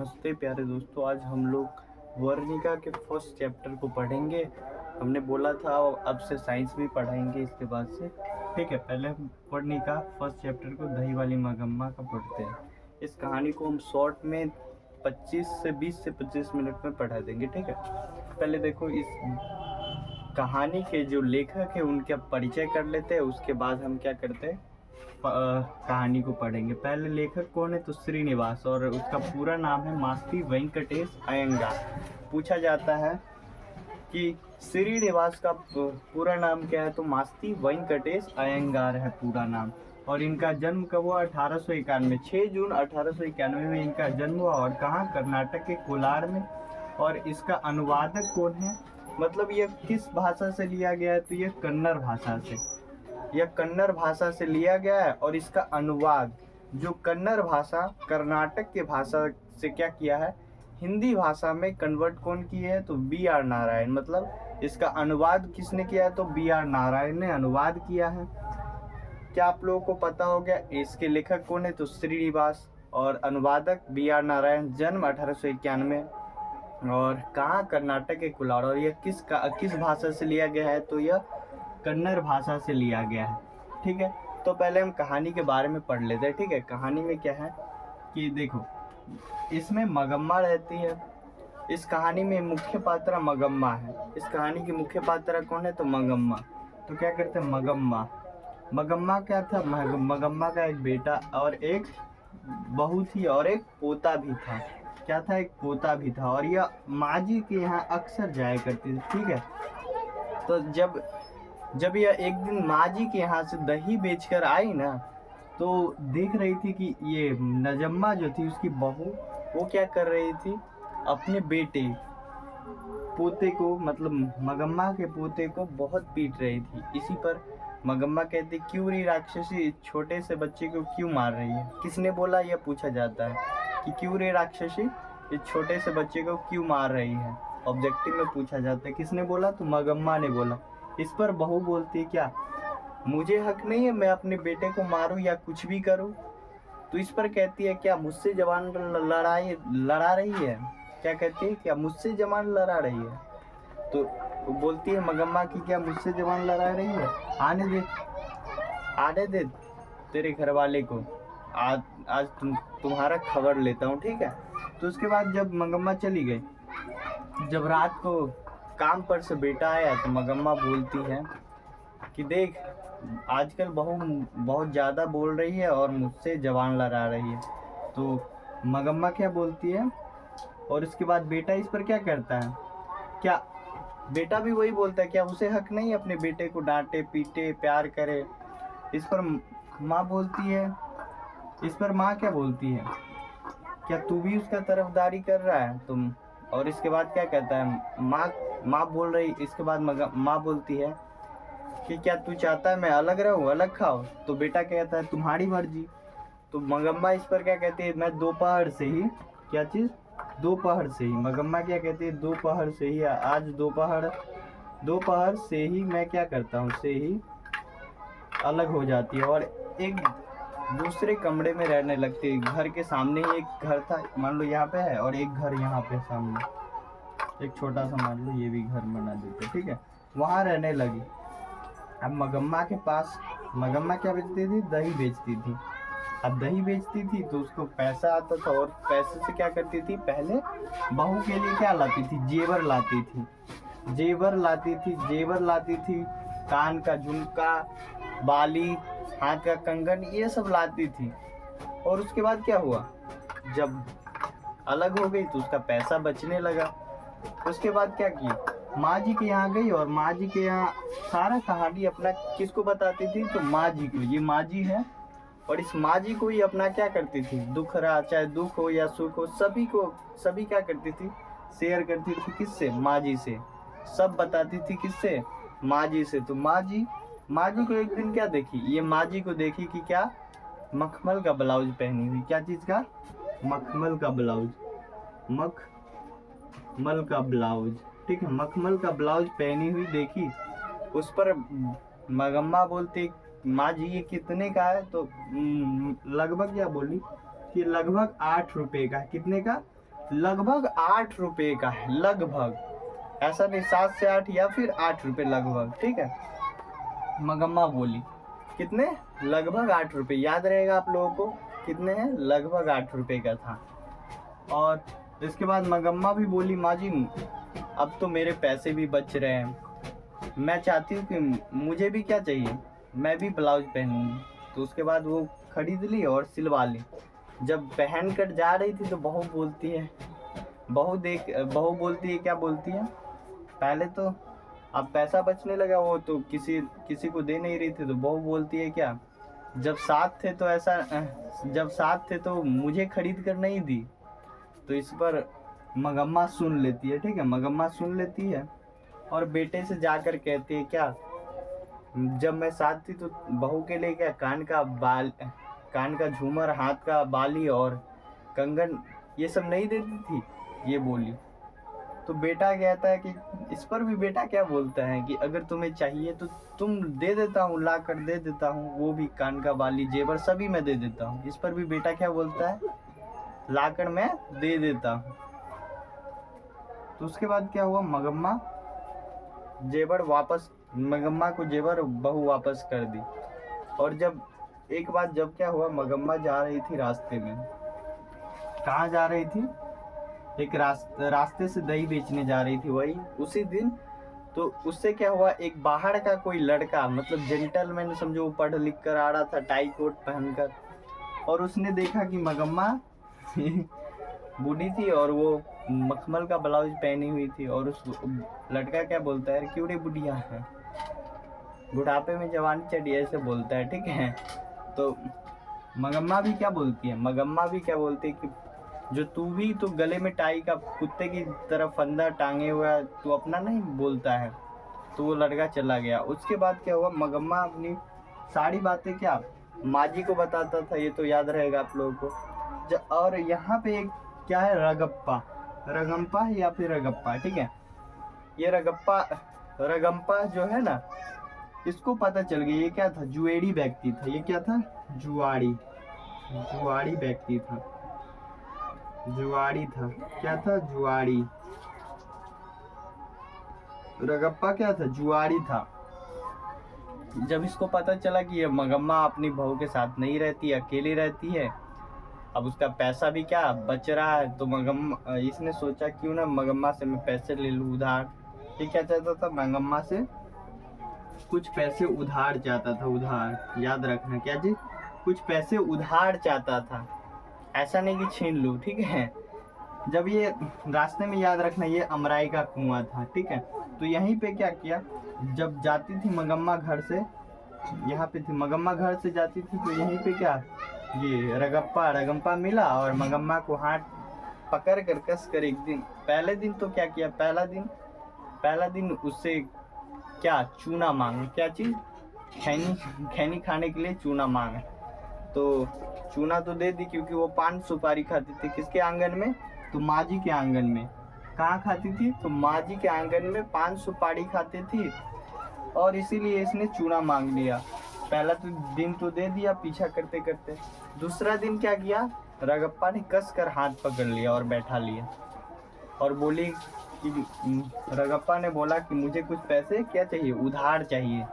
नमस्ते प्यारे दोस्तों। आज हम लोग वर्णिका के फर्स्ट चैप्टर को पढ़ेंगे। हमने बोला था अब से साइंस भी पढ़ाएंगे इसके बाद से। ठीक है, पहले हम वर्णिका फर्स्ट चैप्टर को दही वाली मगम्मा का पढ़ते हैं। इस कहानी को हम शॉर्ट में 20 से 25 मिनट में पढ़ा देंगे। ठीक है, पहले देखो इस कहानी के जो लेखक है उनका परिचय कर लेते हैं, उसके बाद हम क्या करते हैं कहानी को पढ़ेंगे। पहले लेखक कौन है तो श्रीनिवास, और उसका पूरा नाम है मास्ती वेंकटेश अयंगार। पूछा जाता है कि श्रीनिवास का पूरा नाम क्या है तो मास्ती वेंकटेश अयंगार है पूरा नाम। और इनका जन्म कब हुआ 1891, 6 जून 1891 में इनका जन्म हुआ। और कहाँ, कर्नाटक के कोलार में। और इसका अनुवादक कौन है, मतलब यह किस भाषा से लिया गया है तो यह कन्नड़ भाषा से, यह कन्नड़ भाषा से लिया गया है। और इसका अनुवाद जो कन्नड़ भाषा कर्नाटक के भाषा से क्या किया है, हिंदी भाषा में कन्वर्ट कौन किए है तो B.R. नारायण। मतलब इसका अनुवाद किसने किया है तो B.R. नारायण ने अनुवाद किया है। क्या आप लोगों को पता हो गया इसके लेखक कौन है तो श्रीनिवास, और अनुवादक B.R. नारायण। जन्म 1891, और कहाँ, कर्नाटक के कोलार। और यह किस भाषा से लिया गया है तो यह कन्नड़ भाषा से लिया गया है। ठीक है, तो पहले हम कहानी के बारे में पढ़ लेते हैं। ठीक है, कहानी में क्या है कि देखो, इसमें मगम्मा रहती है। इस कहानी में मुख्य पात्र मगम्मा है। इस कहानी की मुख्य पात्र कौन है तो मगम्मा। तो क्या करते हैं, मगम्मा क्या था, मगम्मा का एक बेटा और एक बहू थी और एक पोता भी था। क्या था, एक पोता भी था। और यह माँ जी के यहाँ अक्सर जाया करती थी। ठीक है, तो जब यह एक दिन माँ जी के यहाँ से दही बेचकर आई ना, तो देख रही थी कि ये नजम्मा जो थी उसकी बहू, वो क्या कर रही थी, अपने पोते को, मतलब मगम्मा के पोते को बहुत पीट रही थी। इसी पर मगम्मा कहती, क्यों रे राक्षसी, छोटे से बच्चे को क्यों मार रही है। किसने बोला, यह पूछा जाता है कि क्यों रे राक्षसी, इस छोटे से बच्चे को क्यों मार रही है। ऑब्जेक्टिव में पूछा जाता है, किसने बोला तो मगम्मा ने बोला। इस पर बहू बोलती है, क्या मुझे हक नहीं है मैं अपने बेटे को मारूं या कुछ भी करूं। तो इस पर कहती है, क्या मुझसे जवान लड़ा रही है। क्या कहती है, क्या मुझसे जवान लड़ा रही है। तो बोलती है मगम्मा की, क्या मुझसे जवान लड़ा रही है, आने दे तेरे घर वाले को, आज तुम्हारा खबर लेता हूँ। ठीक है, तो उसके बाद जब मगम्मा चली गई, जब रात को काम पर से बेटा आया तो मगम्मा बोलती है कि देख, आजकल बहू बहुत ज़्यादा बोल रही है और मुझसे जवान लड़ा रही है। तो मगम्मा क्या बोलती है, और इसके बाद बेटा इस पर क्या करता है, क्या बेटा भी वही बोलता है, क्या उसे हक नहीं अपने बेटे को डांटे पीटे प्यार करे। इस पर माँ बोलती है, इस पर माँ क्या बोलती है, क्या तू भी उसका तरफदारी कर रहा है तुम। और इसके बाद क्या कहता है, माँ बोल रही, इसके बाद माँ बोलती है कि क्या तू चाहता है मैं अलग रहूं, अलग खाऊं। तो बेटा कहता है तुम्हारी मर्जी। तो मगम्मा इस पर क्या कहती है, मैं दोपहर से ही, क्या चीज़, दोपहर से ही, मगम्मा क्या कहती है, दोपहर से ही, आज दोपहर से ही मैं क्या करता हूँ, से ही अलग हो जाती है और एक दूसरे कमरे में रहने लगती है। घर के सामने ही एक घर था, मान लो यहाँ पे है, और एक घर यहाँ पे सामने, एक छोटा सा मान लो ये भी घर बना देते। ठीक है, वहाँ रहने लगी। अब मगम्मा के पास, मगम्मा क्या बेचती थी, दही बेचती थी। अब दही बेचती थी तो उसको पैसा आता था, और पैसे से क्या करती थी, पहले बहू के लिए क्या लाती थी, जेवर लाती थी, कान का झुमका, बाली, हाथ का कंगन, ये सब लाती थी। और उसके बाद क्या हुआ, जब अलग हो गई तो उसका पैसा बचने लगा। उसके बाद क्या किया, माँ जी के यहाँ गई, और माँ जी के यहाँ सारा कहानी अपना किसको बताती थी तो माँ जी को। ये माँ जी है, और इस माँ जी को ही अपना क्या करती थी, दुख रहा चाहे दुख हो या सुख हो, सभी क्या करती थी, शेयर करती थी। किससे, माँ जी से। सब बताती थी किससे, माँ जी से। तो माँ जी को एक दिन क्या देखी, ये माँ जी को देखी कि क्या, मखमल का ब्लाउज पहनी हुई। क्या चीज़ का, मखमल का ब्लाउज। ठीक है, मखमल का ब्लाउज पहनी हुई देखी। उस पर मगम्मा बोलती, माँ जी ये कितने का है तो लगभग क्या बोली कि लगभग 8 रुपए का। कितने का, लगभग 8 रुपए का है, लगभग, ऐसा नहीं 7 से 8 या फिर 8 रुपए लगभग, ठीक है। मगम्मा बोली कितने, लगभग 8 रुपए, याद रहेगा आप लोगों को कितने हैं, लगभग 8 रुपए का था। और इसके बाद मगम्मा भी बोली माँ जी अब तो मेरे पैसे भी बच रहे हैं, मैं चाहती हूँ कि मुझे भी क्या चाहिए, मैं भी ब्लाउज पहनूंगी। तो उसके बाद वो खरीद ली और सिलवा ली। जब पहन कर जा रही थी तो बहू बोलती है, बहू बोलती है, क्या बोलती है, पहले तो अब पैसा बचने लगा, वो तो किसी को दे नहीं रही थी, तो बहू बोलती है क्या, जब साथ थे तो मुझे खरीद कर नहीं दी। तो इस पर मगम्मा सुन लेती है, ठीक है, मगम्मा सुन लेती है और बेटे से जाकर कहती है क्या, जब मैं साथ थी तो बहू के लिए क्या कान का झूमर, हाथ का बाली और कंगन ये सब नहीं देती थी, ये बोली। तो बेटा कहता है कि इस पर भी बेटा क्या बोलता है कि अगर तुम्हें चाहिए तो तुम दे देता हूँ, ला कर दे देता हूँ, वो भी कान का बाली जेवर सभी मैं दे देता हूँ। इस पर भी बेटा क्या बोलता है, ला कर मैं दे देता हूँ। तो उसके बाद क्या हुआ, मगम्मा को जेवर बहू वापस कर दी। और जब एक बात जब क्या हुआ, मगम्मा जा रही थी रास्ते में, कहाँ जा रही थी, एक रास्ते से दही बेचने जा रही थी वही उसी दिन। तो उससे क्या हुआ, एक बाहर का कोई लड़का, मतलब जेंटलमैन समझो, वो पढ़ लिख कर आ रहा था टाई कोट पहनकर, और उसने देखा कि मगम्मा बूढ़ी थी और वो मखमल का ब्लाउज पहनी हुई थी। और उस लड़का क्या बोलता है, क्यों रे बुढ़िया है, बुढ़ापे में जवानी चढ़ी, ऐसे बोलता है, ठीक है। तो मगम्मा भी क्या बोलती है कि जो तू भी तो गले में टाई का कुत्ते की तरह फंदा टांगे हुआ, तू अपना नहीं बोलता है। तो वो लड़का चला गया। उसके बाद क्या हुआ, मगम्मा अपनी सारी बातें क्या माँ जी को बताता था, ये तो याद रहेगा आप लोगों को। और यहाँ पे एक क्या है, रगम्पा या फिर रगप्पा, ठीक है। ये रगम्पा जो है ना, इसको पता चल गया ये क्या था, जुएड़ी व्यक्ति था। ये क्या था, जुआड़ी व्यक्ति था, जुआड़ी था, क्या था, जुआड़ी। रगप्पा क्या था, जुआड़ी था। जब इसको पता चला कि ये मगम्मा अपनी बहू के साथ नहीं रहती, अकेली रहती है, अब उसका पैसा भी क्या बच रहा है, तो इसने सोचा क्यों ना मगम्मा से मैं पैसे ले लूँ उधार। ये क्या चाहता था, मगम्मा से कुछ पैसे उधार चाहता था, उधार, याद रखना क्या जी, कुछ पैसे उधार चाहता था, ऐसा नहीं कि छीन लूँ, ठीक है। जब ये रास्ते में, याद रखना, ये अमराई का कुआं था, ठीक है। तो यहीं पे क्या किया, जब जाती थी मगम्मा घर से, यहाँ पे थी मगम्मा घर से जाती थी, तो यहीं पे क्या, ये रगम्पा मिला और मगम्मा को हाथ पकड़ कर कस कर एक दिन, पहले दिन तो क्या किया, पहला दिन उससे क्या चूना मांगे, क्या चीज, खैनी खाने के लिए चूना मांगे। तो चूना तो दे दी, क्योंकि वो पान सुपारी खाती थी, किसके आंगन में, तो माँ जी के आंगन में। कहाँ खाती थी, तो माँ जी के आंगन में पान सुपारी खाती थी, और इसीलिए इसने चूना मांग लिया। पहला तो दिन तो दे दिया पीछा करते करते। दूसरा दिन क्या किया, रगप्पा ने कस कर हाथ पकड़ लिया और बैठा लिया, और बोली कि रगप्पा ने बोला कि मुझे कुछ पैसे क्या चाहिए, उधार चाहिए।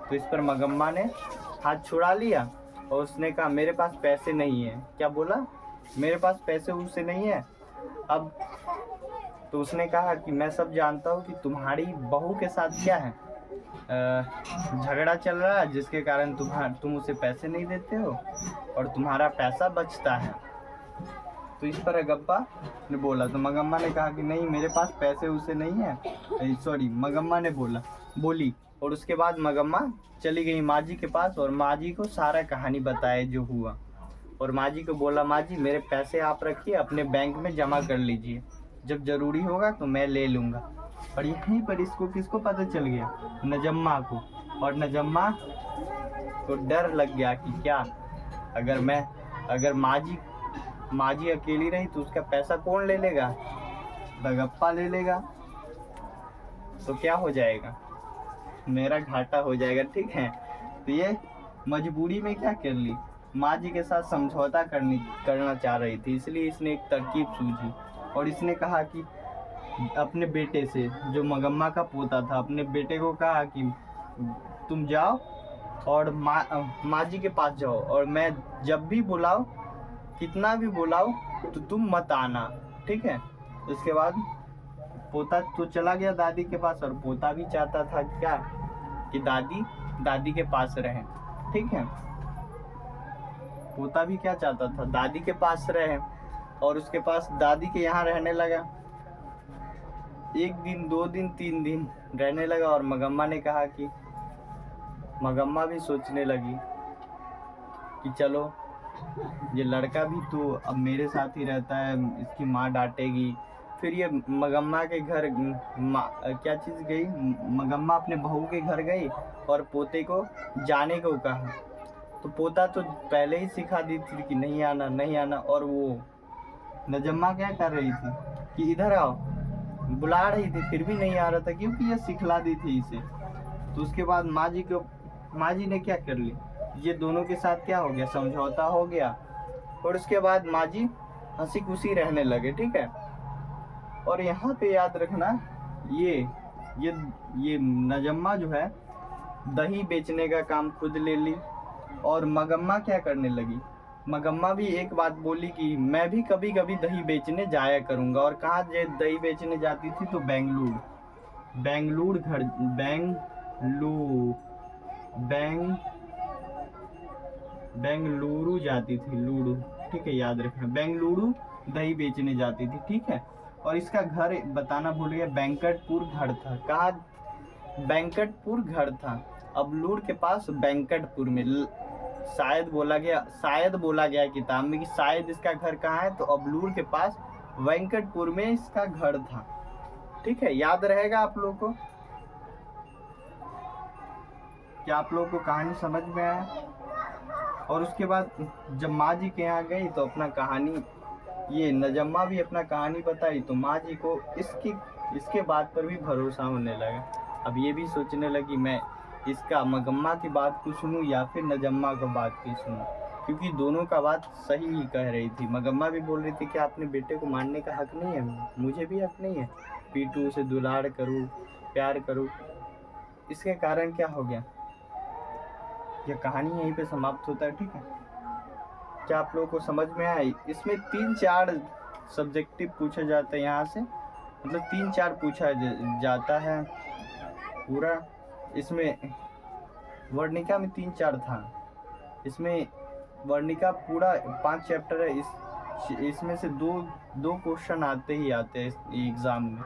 तो इस पर मगम्मा ने हाथ छुड़ा लिया और उसने कहा मेरे पास पैसे नहीं है, क्या बोला, मेरे पास पैसे उससे नहीं है। अब तो उसने कहा कि मैं सब जानता हूँ कि तुम्हारी बहू के साथ क्या है, झगड़ा चल रहा है, जिसके कारण तुम उसे पैसे नहीं देते हो और तुम्हारा पैसा बचता है। तो इस पर रगप्पा ने बोला, तो मगम्मा ने कहा कि नहीं मेरे पास पैसे उसे नहीं है, सॉरी मगम्मा ने बोली। और उसके बाद मगम्मा चली गई माँ जी के पास और माँ जी को सारा कहानी बताए जो हुआ। और माँ जी को बोला, माँ जी मेरे पैसे आप रखिए, अपने बैंक में जमा कर लीजिए, जब जरूरी होगा तो मैं ले लूँगा। और यहीं पर इसको किसको पता चल गया, नजम्मा को। और नजम्मा को डर लग गया कि क्या, अगर माँ जी अकेली रही तो उसका पैसा कौन ले लेगा, रगप्पा ले लेगा, तो क्या हो जाएगा, मेरा घाटा हो जाएगा, ठीक है। तो ये मजबूरी में क्या कर ली, माँ जी के साथ समझौता करना चाह रही थी, इसलिए इसने एक तरकीब सूझी। और इसने कहा कि अपने बेटे से, जो मगम्मा का पोता था, अपने बेटे को कहा कि तुम जाओ और माँ जी के पास जाओ, और मैं जब भी बुलाओ, कितना भी बुलाओ, तो तुम मत आना, ठीक है। उसके बाद पोता तो चला गया दादी के पास, और पोता भी चाहता था क्या कि दादी के पास रहे, ठीक है। पोता भी क्या चाहता था, दादी के पास रहे, और उसके पास दादी के यहाँ रहने लगा। 1 दिन 2 दिन 3 दिन रहने लगा, और मगम्मा ने कहा कि मगम्मा भी सोचने लगी कि चलो ये लड़का भी तो अब मेरे साथ ही रहता है, इसकी माँ डांटेगी। फिर ये मगम्मा के घर क्या चीज़ गई, मगम्मा अपने बहू के घर गई और पोते को जाने को कहा। तो पोता तो पहले ही सिखा दी थी कि नहीं आना नहीं आना, और वो नजम्मा क्या कर रही थी कि इधर आओ, बुला रही थी, फिर भी नहीं आ रहा था, क्योंकि ये सिखला दी थी इसे। तो उसके बाद माँ जी ने क्या कर ली, ये दोनों के साथ क्या हो गया, समझौता हो गया, और उसके बाद माँ जी हंसी खुशी रहने लगे, ठीक है। और यहाँ पे याद रखना, ये नजम्मा जो है दही बेचने का काम खुद ले ली, और मगम्मा क्या करने लगी, मगम्मा भी एक बात बोली कि मैं भी कभी कभी दही बेचने जाया करूँगा। और कहाँ दही बेचने जाती थी, तो बेंगलुरु जाती थी, लूडू, ठीक है, याद रखना, बेंगलुरु दही बेचने जाती थी, ठीक है। और इसका घर बताना भूल गया, बैंकटपुर घर था। कहाँ, बैंकटपुर घर था, अबलूर के पास बैंकटपुर में। शायद बोला गया किताब में कि शायद इसका घर कहाँ है, तो अबलूर के पास वेंकटपुर में इसका घर था, ठीक है। याद रहेगा आप लोगों को? क्या आप लोगों को कहानी समझ में आया? और उसके बाद जब माँ जी के यहाँ गई तो अपना कहानी, ये नजम्मा भी अपना कहानी बताई, तो माँ जी को इसके बात पर भी भरोसा होने लगा। अब ये भी सोचने लगी मैं इसका मगम्मा की बात को सुनूं या फिर नजम्मा का बात की सुनूं, क्योंकि दोनों का बात सही ही कह रही थी। मगम्मा भी बोल रही थी कि अपने बेटे को मारने का हक नहीं है, मुझे भी हक नहीं है, पीटू, उसे दुलार करूँ, प्यार करूँ। इसके कारण क्या हो गया, यह कहानी यहीं पे समाप्त होता है, ठीक है। क्या आप लोगों को समझ में आया? इसमें 3-4 सब्जेक्टिव पूछे जाते हैं यहाँ से, मतलब 3-4 पूछा जाता है पूरा। इसमें वर्णिका में 3-4 था, इसमें वर्णिका पूरा 5 चैप्टर है। इसमें से दो क्वेश्चन आते हैं एग्जाम में,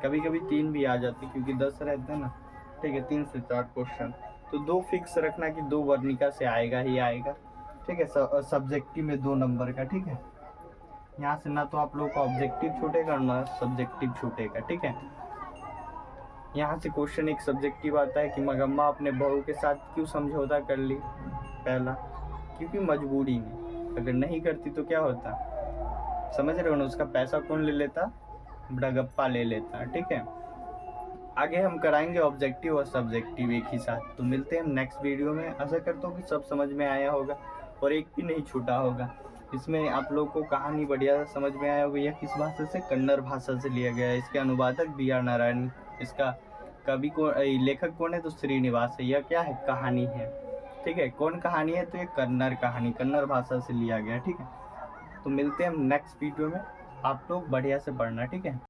कभी कभी 3 भी आ जाते क्योंकि 10 रहते हैं ना, ठीक है। 3 से 4 क्वेश्चन, तो 2 फिक्स रखना कि 2 वर्णिका से आएगा ही आएगा, ठीक है। सब्जेक्टिव में 2 नंबर का, ठीक है। यहाँ से ना तो आप लोगों का ऑब्जेक्टिव छूटेगा ना सब्जेक्टिव छूटेगा, ठीक है। यहाँ से क्वेश्चन एक सब्जेक्टिव आता है कि मगम्मा अपने बहू के साथ क्यों समझौता कर ली। पहला, क्योंकि मजबूरी में, अगर नहीं करती तो क्या होता, समझ रहे हो ना, उसका पैसा कौन ले लेता, बड़गप्पा ले लेता, ठीक है। आगे हम कराएंगे ऑब्जेक्टिव और सब्जेक्टिव एक ही साथ। तो मिलते हैं हम नेक्स्ट वीडियो में। आशा करता हूँ कि सब समझ में आया होगा और एक भी नहीं छूटा होगा। इसमें आप लोग को कहानी बढ़िया समझ में आया होगा। यह किस भाषा से, कन्नड़ भाषा से लिया गया है। इसके अनुवादक B.R. नारायण, इसका कवि को लेखक कौन है, तो श्रीनिवास है। यह क्या है, कहानी है, ठीक है। कौन कहानी है, तो ये कन्नड़ कहानी, कन्नड़ भाषा से लिया गया, ठीक है। तो मिलते हैं हम नेक्स्ट वीडियो में। आप लोग बढ़िया से पढ़ना, ठीक है।